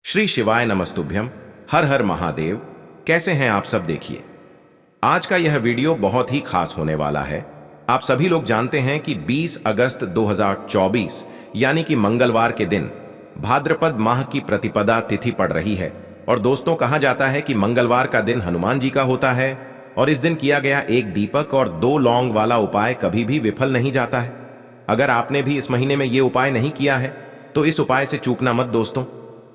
श्री शिवाय नमस्तुभ्यम। हर हर महादेव। कैसे हैं आप सब? देखिए, आज का यह वीडियो बहुत ही खास होने वाला है। आप सभी लोग जानते हैं कि 20 अगस्त 2024 यानी कि मंगलवार के दिन भाद्रपद माह की प्रतिपदा तिथि पड़ रही है। और दोस्तों, कहा जाता है कि मंगलवार का दिन हनुमान जी का होता है और इस दिन किया गया एक दीपक और 2 लौंग वाला उपाय कभी भी विफल नहीं जाता है। अगर आपने भी इस महीने में ये उपाय नहीं किया है तो इस उपाय से चूकना मत दोस्तों,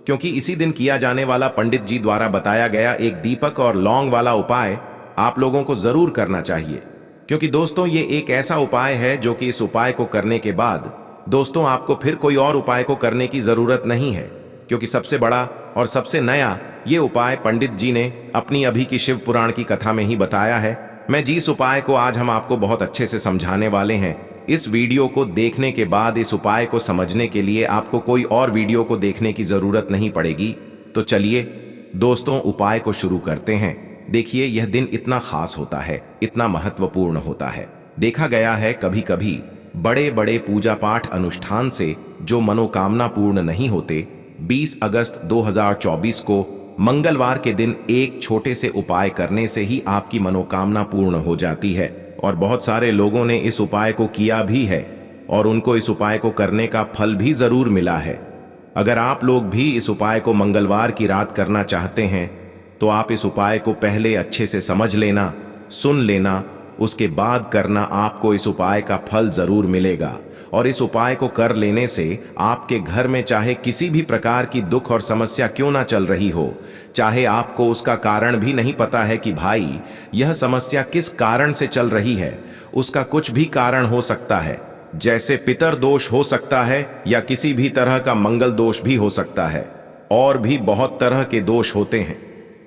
क्योंकि इसी दिन किया जाने वाला पंडित जी द्वारा बताया गया एक दीपक और लौंग वाला उपाय आप लोगों को जरूर करना चाहिए। क्योंकि दोस्तों, ये एक ऐसा उपाय है जो कि इस उपाय को करने के बाद दोस्तों आपको फिर कोई और उपाय को करने की जरूरत नहीं है, क्योंकि सबसे बड़ा और सबसे नया ये उपाय पंडित जी ने अपनी अभी की शिव पुराण की कथा में ही बताया है। मैं जिस उपाय को आज हम आपको बहुत अच्छे से समझाने वाले हैं, इस वीडियो को देखने के बाद इस उपाय को समझने के लिए आपको कोई और वीडियो को देखने की जरूरत नहीं पड़ेगी। तो चलिए दोस्तों, उपाय को शुरू करते हैं। देखिए, यह दिन इतना खास होता है, इतना महत्वपूर्ण होता है। देखा गया है कभी कभी बड़े बड़े पूजा पाठ अनुष्ठान से जो मनोकामना पूर्ण नहीं होते, 20 अगस्त 2024 को मंगलवार के दिन एक छोटे से उपाय करने से ही आपकी मनोकामना पूर्ण हो जाती है। और बहुत सारे लोगों ने इस उपाय को किया भी है और उनको इस उपाय को करने का फल भी जरूर मिला है। अगर आप लोग भी इस उपाय को मंगलवार की रात करना चाहते हैं तो आप इस उपाय को पहले अच्छे से समझ लेना, सुन लेना, उसके बाद करना। आपको इस उपाय का फल जरूर मिलेगा। और इस उपाय को कर लेने से आपके घर में चाहे किसी भी प्रकार की दुख और समस्या क्यों ना चल रही हो, चाहे आपको उसका कारण भी नहीं पता है कि भाई यह समस्या किस कारण से चल रही है, उसका कुछ भी कारण हो सकता है। जैसे पितर दोष हो सकता है या किसी भी तरह का मंगल दोष भी हो सकता है, और भी बहुत तरह के दोष होते हैं,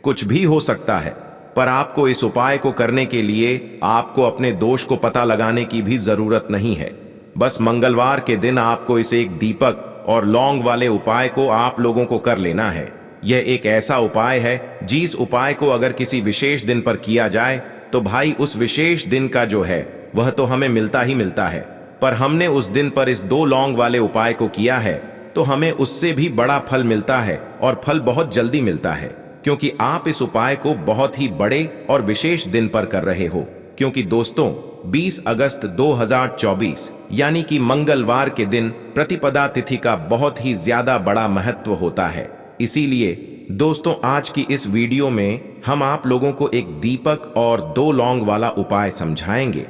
कुछ भी हो सकता है। पर आपको इस उपाय को करने के लिए आपको अपने दोष को पता लगाने की भी जरूरत नहीं है। बस मंगलवार के दिन आपको इस एक दीपक और लौंग वाले उपाय को आप लोगों को कर लेना है। यह एक ऐसा उपाय है जिस उपाय को अगर किसी विशेष दिन पर किया जाए तो भाई उस विशेष दिन का जो है वह तो हमें मिलता ही मिलता है। पर हमने उस दिन पर इस 2 लौंग वाले उपाय को किया है तो हमें उससे भी बड़ा फल मिलता है, और फल बहुत जल्दी मिलता है, क्योंकि आप इस उपाय को बहुत ही बड़े और विशेष दिन पर कर रहे हो। क्योंकि दोस्तों, 20 अगस्त 2024 यानी कि मंगलवार के दिन प्रतिपदा तिथि का बहुत ही ज्यादा बड़ा महत्व होता है। इसीलिए दोस्तों, आज की इस वीडियो में हम आप लोगों को एक दीपक और 2 लौंग वाला उपाय समझाएंगे,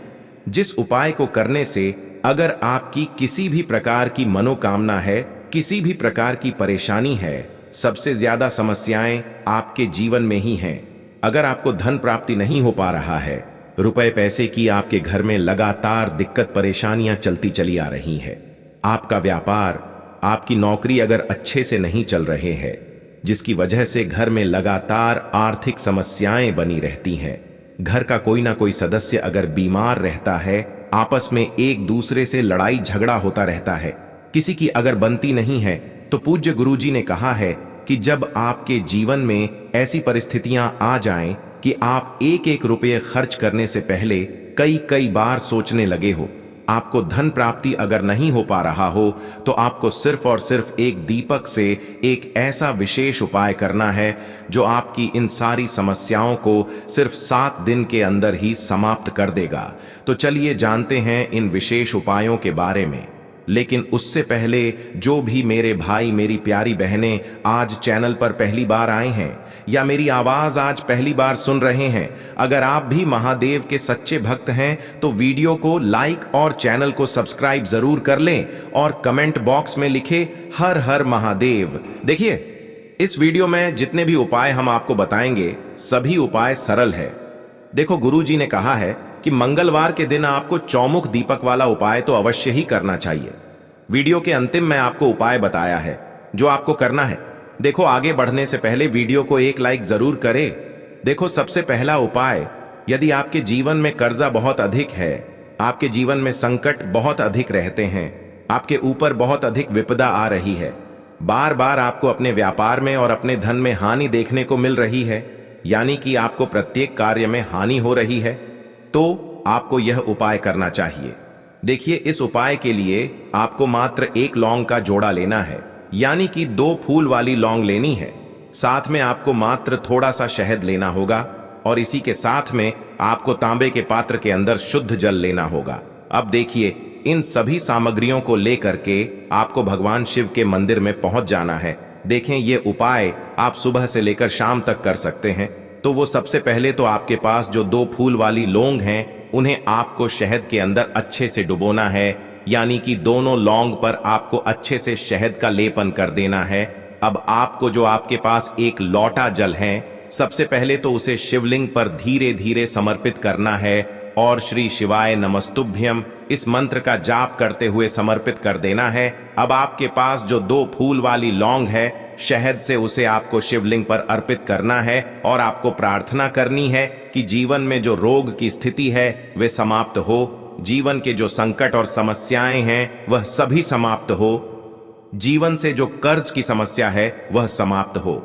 जिस उपाय को करने से अगर आपकी किसी भी प्रकार की मनोकामना है, किसी भी प्रकार की परेशानी है, सबसे ज्यादा समस्याएं आपके जीवन में ही हैं। अगर आपको धन प्राप्ति नहीं हो पा रहा है, रुपए पैसे की आपके घर में लगातार दिक्कत परेशानियां चलती चली आ रही है, आपका व्यापार, आपकी नौकरी अगर अच्छे से नहीं चल रहे हैं, जिसकी वजह से घर में लगातार आर्थिक समस्याएं बनी रहती हैं, घर का कोई ना कोई सदस्य अगर बीमार रहता है, आपस में एक दूसरे से लड़ाई झगड़ा होता रहता है, किसी की अगर बनती नहीं है, तो पूज्य गुरुजी ने कहा है कि जब आपके जीवन में ऐसी परिस्थितियां आ जाएं कि आप एक एक रुपये खर्च करने से पहले कई कई बार सोचने लगे हो, आपको धन प्राप्ति अगर नहीं हो पा रहा हो, तो आपको सिर्फ और सिर्फ एक दीपक से एक ऐसा विशेष उपाय करना है जो आपकी इन सारी समस्याओं को सिर्फ 7 दिन के अंदर ही समाप्त कर देगा। तो चलिए जानते हैं इन विशेष उपायों के बारे में। लेकिन उससे पहले जो भी मेरे भाई मेरी प्यारी बहनें आज चैनल पर पहली बार आए हैं या मेरी आवाज आज पहली बार सुन रहे हैं, अगर आप भी महादेव के सच्चे भक्त हैं तो वीडियो को लाइक और चैनल को सब्सक्राइब जरूर कर लें और कमेंट बॉक्स में लिखे हर हर महादेव। देखिए, इस वीडियो में जितने भी उपाय हम आपको बताएंगे सभी उपाय सरल है। देखो, गुरुजी ने कहा है कि मंगलवार के दिन आपको चौमुख दीपक वाला उपाय तो अवश्य ही करना चाहिए। वीडियो के अंतिम में आपको उपाय बताया है जो आपको करना है। देखो, आगे बढ़ने से पहले वीडियो को एक लाइक जरूर करें। देखो, सबसे पहला उपाय, यदि आपके जीवन में कर्जा बहुत अधिक है, आपके जीवन में संकट बहुत अधिक रहते हैं, आपके ऊपर बहुत अधिक विपदा आ रही है, बार बार आपको अपने व्यापार में और अपने धन में हानि देखने को मिल रही है, यानी कि आपको प्रत्येक कार्य में हानि हो रही है, तो आपको यह उपाय करना चाहिए। देखिए, इस उपाय के लिए आपको मात्र 1 लौंग का जोड़ा लेना है, यानी कि 2 फूल वाली लौंग लेनी है। साथ में आपको मात्र थोड़ा सा शहद लेना होगा और इसी के साथ में आपको तांबे के पात्र के अंदर शुद्ध जल लेना होगा। अब देखिए, इन सभी सामग्रियों को लेकर के आपको भगवान शिव के मंदिर में पहुंच जाना है। देखें, ये उपाय आप सुबह से लेकर शाम तक कर सकते हैं। तो वो सबसे पहले तो आपके पास जो 2 फूल वाली लौंग हैं, उन्हें आपको शहद के अंदर अच्छे से डुबोना है, यानी कि दोनों लौंग पर आपको अच्छे से शहद का लेपन कर देना है। अब आपको जो आपके पास एक लोटा जल है, सबसे पहले तो उसे शिवलिंग पर धीरे धीरे समर्पित करना है और श्री शिवाय नमस्तुभ्यम इस मंत्र का जाप करते हुए समर्पित कर देना है। अब आपके पास जो 2 फूल वाली लौंग है, शहद से उसे आपको शिवलिंग पर अर्पित करना है और आपको प्रार्थना करनी है कि जीवन में जो रोग की स्थिति है वे समाप्त हो, जीवन के जो संकट और समस्याएं हैं वह सभी समाप्त हो, जीवन से जो कर्ज की समस्या है वह समाप्त हो।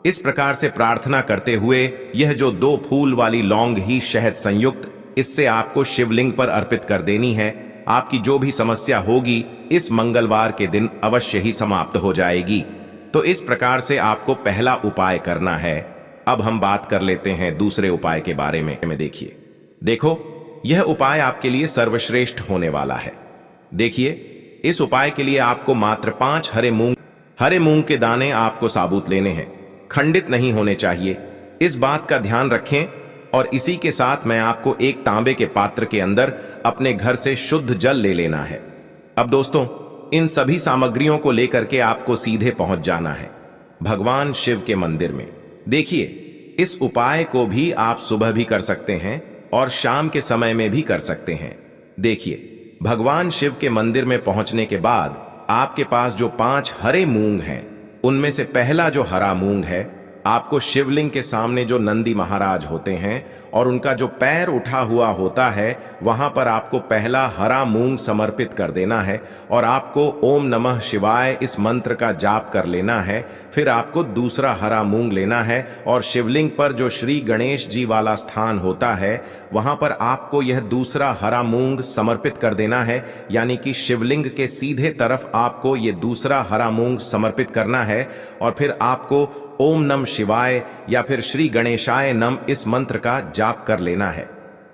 इस प्रकार से प्रार्थना करते हुए यह जो 2 फूल वाली लौंग ही शहद संयुक्त, इससे आपको शिवलिंग पर अर्पित कर देनी है। आपकी जो भी समस्या होगी इस मंगलवार के दिन अवश्य ही समाप्त हो जाएगी। तो इस प्रकार से आपको पहला उपाय करना है। अब हम बात कर लेते हैं दूसरे उपाय के बारे में। देखो, यह उपाय आपके लिए सर्वश्रेष्ठ होने वाला है। देखिए, इस उपाय के लिए आपको मात्र 5 हरे मूंग के दाने आपको साबुत लेने हैं, खंडित नहीं होने चाहिए। इस बात का ध्यान रखें। और इसी के साथ मैं आपको एक तांबे के पात्र के अंदर अपने घर से शुद्ध जल ले लेना है। अब दोस्तों, इन सभी सामग्रियों को लेकर के आपको सीधे पहुंच जाना है भगवान शिव के मंदिर में। देखिए, इस उपाय को भी आप सुबह भी कर सकते हैं और शाम के समय में भी कर सकते हैं। देखिए, भगवान शिव के मंदिर में पहुंचने के बाद आपके पास जो 5 हरे मूंग हैं, उनमें से पहला जो हरा मूंग है, आपको शिवलिंग के सामने जो नंदी महाराज होते हैं और उनका जो पैर उठा हुआ होता है, वहां पर आपको पहला हरा मूंग समर्पित कर देना है और आपको ओम नमः शिवाय इस मंत्र का जाप कर लेना है। फिर आपको दूसरा हरा मूंग लेना है और शिवलिंग पर जो श्री गणेश जी वाला स्थान होता है, वहां पर आपको यह दूसरा हरा मूंग समर्पित कर देना है, यानी कि शिवलिंग के सीधे तरफ आपको ये दूसरा हरा मूंग समर्पित करना है। और फिर आपको ओम नम शिवाय या फिर श्री गणेशाय नम इस मंत्र का जाप कर लेना है।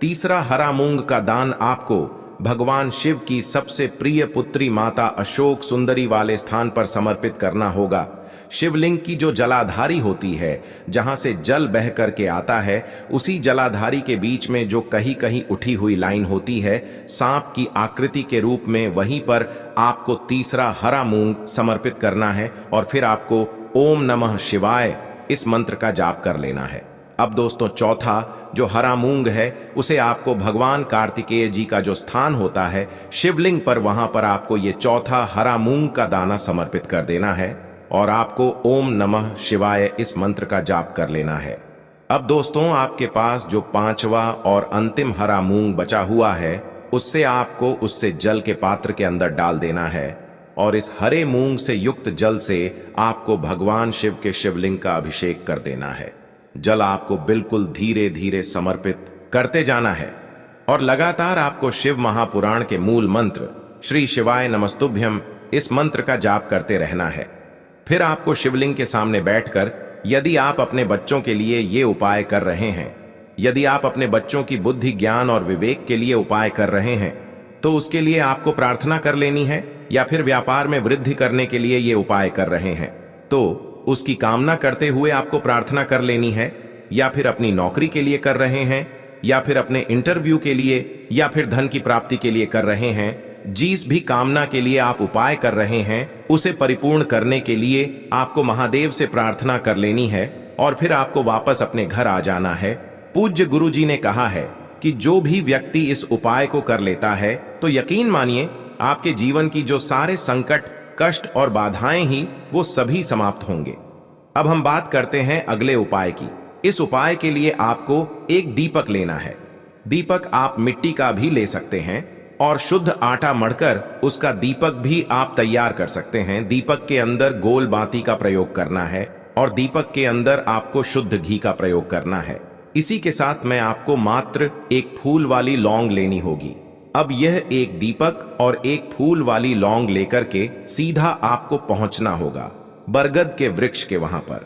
तीसरा हरा मूंग का दान आपको भगवान शिव की सबसे प्रिय पुत्री माता अशोक सुंदरी वाले स्थान पर समर्पित करना होगा। शिवलिंग की जो जलाधारी होती है, जहां से जल बह करके आता है, उसी जलाधारी के बीच में जो कहीं कहीं उठी हुई लाइन होती है सांप की आकृति के रूप में, वहीं पर आपको तीसरा हरा मूंग समर्पित करना है और फिर आपको ओम नमः शिवाय इस मंत्र का जाप कर लेना है। अब दोस्तों, चौथा जो हरा मूंग है, उसे आपको भगवान कार्तिकेय जी का जो स्थान होता है शिवलिंग पर, वहां पर आपको ये चौथा हरा मूंग का दाना समर्पित कर देना है और आपको ओम नमः शिवाय इस मंत्र का जाप कर लेना है। अब दोस्तों, आपके पास जो 5वां और अंतिम हरा मूंग बचा हुआ है, उससे जल के पात्र के अंदर डाल देना है और इस हरे मूंग से युक्त जल से आपको भगवान शिव के शिवलिंग का अभिषेक कर देना है। जल आपको बिल्कुल धीरे धीरे समर्पित करते जाना है और लगातार आपको शिव महापुराण के मूल मंत्र श्री शिवाय नमस्तुभ्यम इस मंत्र का जाप करते रहना है। फिर आपको शिवलिंग के सामने बैठकर, यदि आप अपने बच्चों के लिए ये उपाय कर रहे हैं, यदि आप अपने बच्चों की बुद्धि, ज्ञान और विवेक के लिए उपाय कर रहे हैं, तो उसके लिए आपको प्रार्थना कर लेनी है। या फिर व्यापार में वृद्धि करने के लिए ये उपाय कर रहे हैं, तो उसकी कामना करते हुए आपको प्रार्थना कर लेनी है। या फिर अपनी नौकरी के लिए कर रहे हैं, या फिर अपने इंटरव्यू के लिए, या फिर धन की प्राप्ति के लिए कर रहे हैं, जिस भी कामना के लिए आप उपाय कर रहे हैं, उसे परिपूर्ण करने के लिए आपको महादेव से प्रार्थना कर लेनी है और फिर आपको वापस अपने घर आ जाना है। पूज्य गुरु जी ने कहा है कि जो भी व्यक्ति इस उपाय को कर लेता है, तो यकीन मानिए आपके जीवन की जो सारे संकट, कष्ट और बाधाएं ही वो सभी समाप्त होंगे। अब हम बात करते हैं अगले उपाय की। इस उपाय के लिए आपको एक दीपक लेना है। दीपक आप मिट्टी का भी ले सकते हैं और शुद्ध आटा मढ़कर उसका दीपक भी आप तैयार कर सकते हैं। दीपक के अंदर गोल बाती का प्रयोग करना है और दीपक के अंदर आपको शुद्ध घी का प्रयोग करना है। इसी के साथ में आपको मात्र एक फूल वाली लौंग लेनी होगी। अब यह एक दीपक और एक फूल वाली लौंग लेकर के सीधा आपको पहुंचना होगा बरगद के वृक्ष के वहां पर।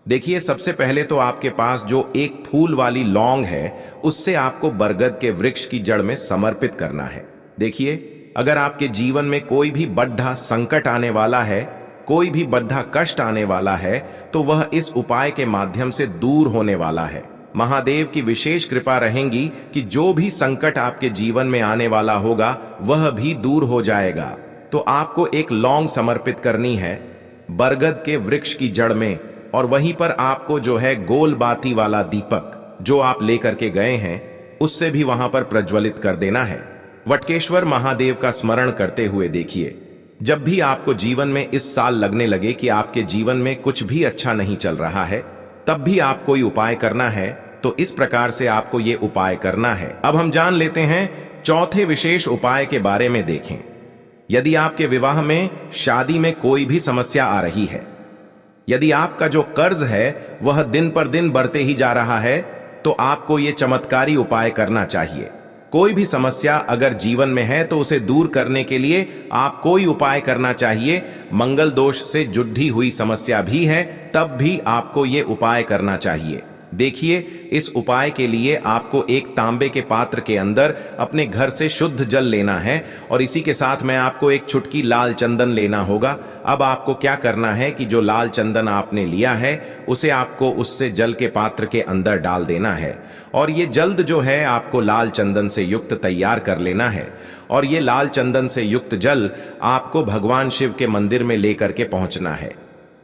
देखिए, सबसे पहले तो आपके पास जो एक फूल वाली लौंग है उससे आपको बरगद के वृक्ष की जड़ में समर्पित करना है। देखिए, अगर आपके जीवन में कोई भी बड़ा संकट आने वाला है, कोई भी बड़ा कष्ट आने वाला है, तो वह इस उपाय के माध्यम से दूर होने वाला है। महादेव की विशेष कृपा रहेगी कि जो भी संकट आपके जीवन में आने वाला होगा वह भी दूर हो जाएगा। तो आपको एक लौंग समर्पित करनी है बरगद के वृक्ष की जड़ में, और वहीं पर आपको जो है गोल बाती वाला दीपक जो आप लेकर के गए हैं उससे भी वहां पर प्रज्वलित कर देना है। वटकेश्वर महादेव का स्मरण करते हुए देखिए, जब भी आपको जीवन में इस साल लगने लगे कि आपके जीवन में कुछ भी अच्छा नहीं चल रहा है, तब भी आप कोई उपाय करना है, तो इस प्रकार से आपको ये उपाय करना है। अब हम जान लेते हैं चौथे विशेष उपाय के बारे में। देखें, यदि आपके विवाह में, शादी में कोई भी समस्या आ रही है, यदि आपका जो कर्ज है वह दिन पर दिन बढ़ते ही जा रहा है, तो आपको ये चमत्कारी उपाय करना चाहिए। कोई भी समस्या अगर जीवन में है तो उसे दूर करने के लिए आप कोई उपाय करना चाहिए। मंगल दोष से जुड़ी हुई समस्या भी है तब भी आपको ये उपाय करना चाहिए। देखिए, इस उपाय के लिए आपको एक तांबे के पात्र के अंदर अपने घर से शुद्ध जल लेना है और इसी के साथ में आपको एक चुटकी लाल चंदन लेना होगा। अब आपको क्या करना है कि जो लाल चंदन आपने लिया है उसे आपको उससे जल के पात्र के अंदर डाल देना है, और ये जल्द जो है आपको लाल चंदन से युक्त तैयार कर लेना है। और ये लाल चंदन से युक्त जल आपको भगवान शिव के मंदिर में लेकर के पहुंचना है।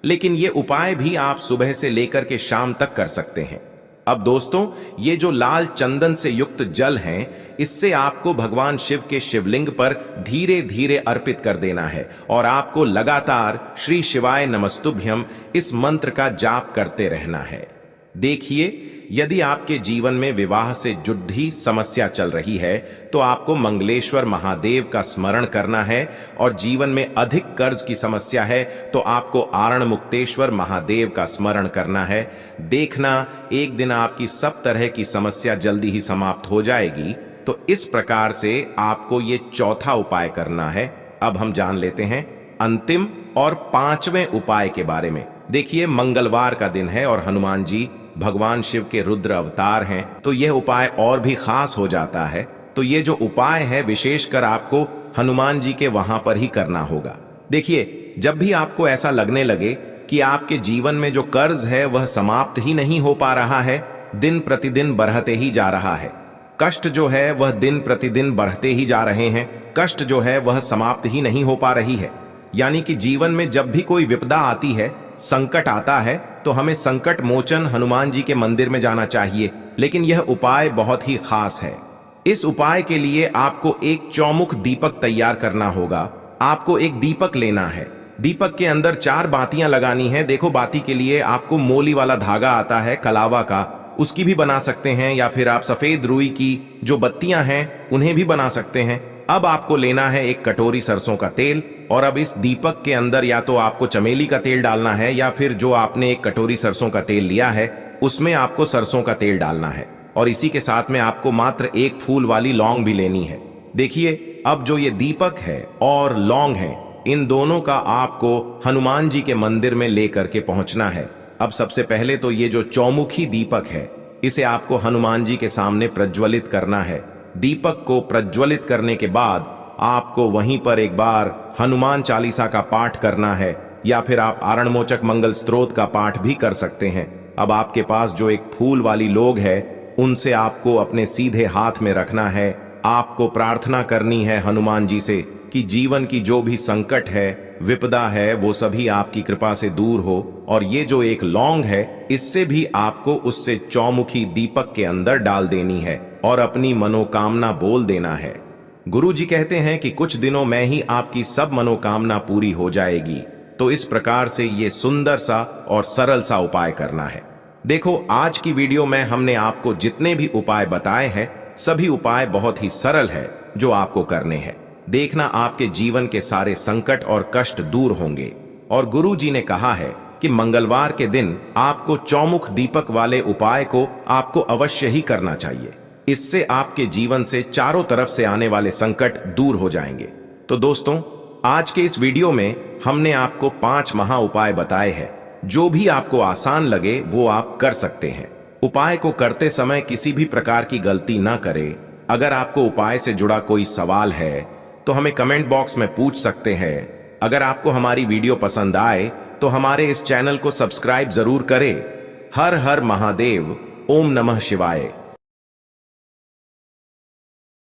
लेकिन ये उपाय भी आप सुबह से लेकर के शाम तक कर सकते हैं। अब दोस्तों, ये जो लाल चंदन से युक्त जल हैं, इससे आपको भगवान शिव के शिवलिंग पर धीरे धीरे अर्पित कर देना है और आपको लगातार श्री शिवाय नमस्तुभ्यम इस मंत्र का जाप करते रहना है। देखिए, यदि आपके जीवन में विवाह से जुड़ी समस्या चल रही है तो आपको मंगलेश्वर महादेव का स्मरण करना है, और जीवन में अधिक कर्ज की समस्या है तो आपको आरण मुक्तेश्वर महादेव का स्मरण करना है। देखना, एक दिन आपकी सब तरह की समस्या जल्दी ही समाप्त हो जाएगी। तो इस प्रकार से आपको ये चौथा उपाय करना है। अब हम जान लेते हैं अंतिम और पांचवें उपाय के बारे में। देखिए, मंगलवार का दिन है और हनुमान जी भगवान शिव के रुद्र अवतार हैं, तो यह उपाय और भी खास हो जाता है। तो ये जो उपाय है विशेषकर आपको हनुमान जी के वहां पर ही करना होगा। देखिए, जब भी आपको ऐसा लगने लगे कि आपके जीवन में जो कर्ज है वह समाप्त ही नहीं हो पा रहा है, दिन प्रतिदिन बढ़ते ही जा रहा है, कष्ट जो है वह दिन प्रतिदिन बढ़ते ही जा रहे हैं, कष्ट जो है वह समाप्त ही नहीं हो पा रही है, यानी कि जीवन में जब भी कोई विपदा आती है, संकट आता है, तो हमें संकट मोचन हनुमान जी के मंदिर में जाना चाहिए। लेकिन यह उपाय बहुत ही खास है। इस उपाय के लिए आपको एक चौमुख दीपक तैयार करना होगा। आपको एक दीपक लेना है, दीपक के अंदर 4 बातियां लगानी है। देखो, बाती के लिए आपको मोली वाला धागा आता है कलावा का, उसकी भी बना सकते हैं, या फिर आप सफेद रुई की जो बत्तियां हैं उन्हें भी बना सकते हैं। अब आपको लेना है एक कटोरी सरसों का तेल, और अब इस दीपक के अंदर या तो आपको चमेली का तेल डालना है, या फिर जो आपने एक कटोरी सरसों का तेल लिया है उसमें आपको सरसों का तेल डालना है, और इसी के साथ में आपको मात्र एक फूल वाली लौंग भी लेनी है। देखिए, अब जो ये दीपक है और लौंग है, इन दोनों का आपको हनुमान जी के मंदिर में लेकर के पहुंचना है। अब सबसे पहले तो ये जो चौमुखी दीपक है इसे आपको हनुमान जी के सामने प्रज्वलित करना है। दीपक को प्रज्वलित करने के बाद आपको वहीं पर एक बार हनुमान चालीसा का पाठ करना है, या फिर आप आरणमोचक मंगल स्तोत्र का पाठ भी कर सकते हैं। अब आपके पास जो एक फूल वाली लौंग है उनसे आपको अपने सीधे हाथ में रखना है। आपको प्रार्थना करनी है हनुमान जी से कि जीवन की जो भी संकट है, विपदा है, वो सभी आपकी कृपा से दूर हो, और ये जो एक लौंग है इससे भी आपको उससे चौमुखी दीपक के अंदर डाल देनी है और अपनी मनोकामना बोल देना है। गुरु जी कहते हैं कि कुछ दिनों में ही आपकी सब मनोकामना पूरी हो जाएगी। तो इस प्रकार से ये सुंदर सा और सरल सा उपाय करना है। देखो, आज की वीडियो में हमने आपको जितने भी उपाय बताए हैं सभी उपाय बहुत ही सरल है जो आपको करने हैं। देखना, आपके जीवन के सारे संकट और कष्ट दूर होंगे। और गुरु जी ने कहा है कि मंगलवार के दिन आपको चौमुख दीपक वाले उपाय को आपको अवश्य ही करना चाहिए। इससे आपके जीवन से चारों तरफ से आने वाले संकट दूर हो जाएंगे। तो दोस्तों, आज के इस वीडियो में हमने आपको 5 महा उपाय बताए हैं। जो भी आपको आसान लगे वो आप कर सकते हैं। उपाय को करते समय किसी भी प्रकार की गलती ना करें। अगर आपको उपाय से जुड़ा कोई सवाल है तो हमें कमेंट बॉक्स में पूछ सकते हैं। अगर आपको हमारी वीडियो पसंद आए तो हमारे इस चैनल को सब्सक्राइब जरूर करें। हर हर महादेव। ओम नमः शिवाय।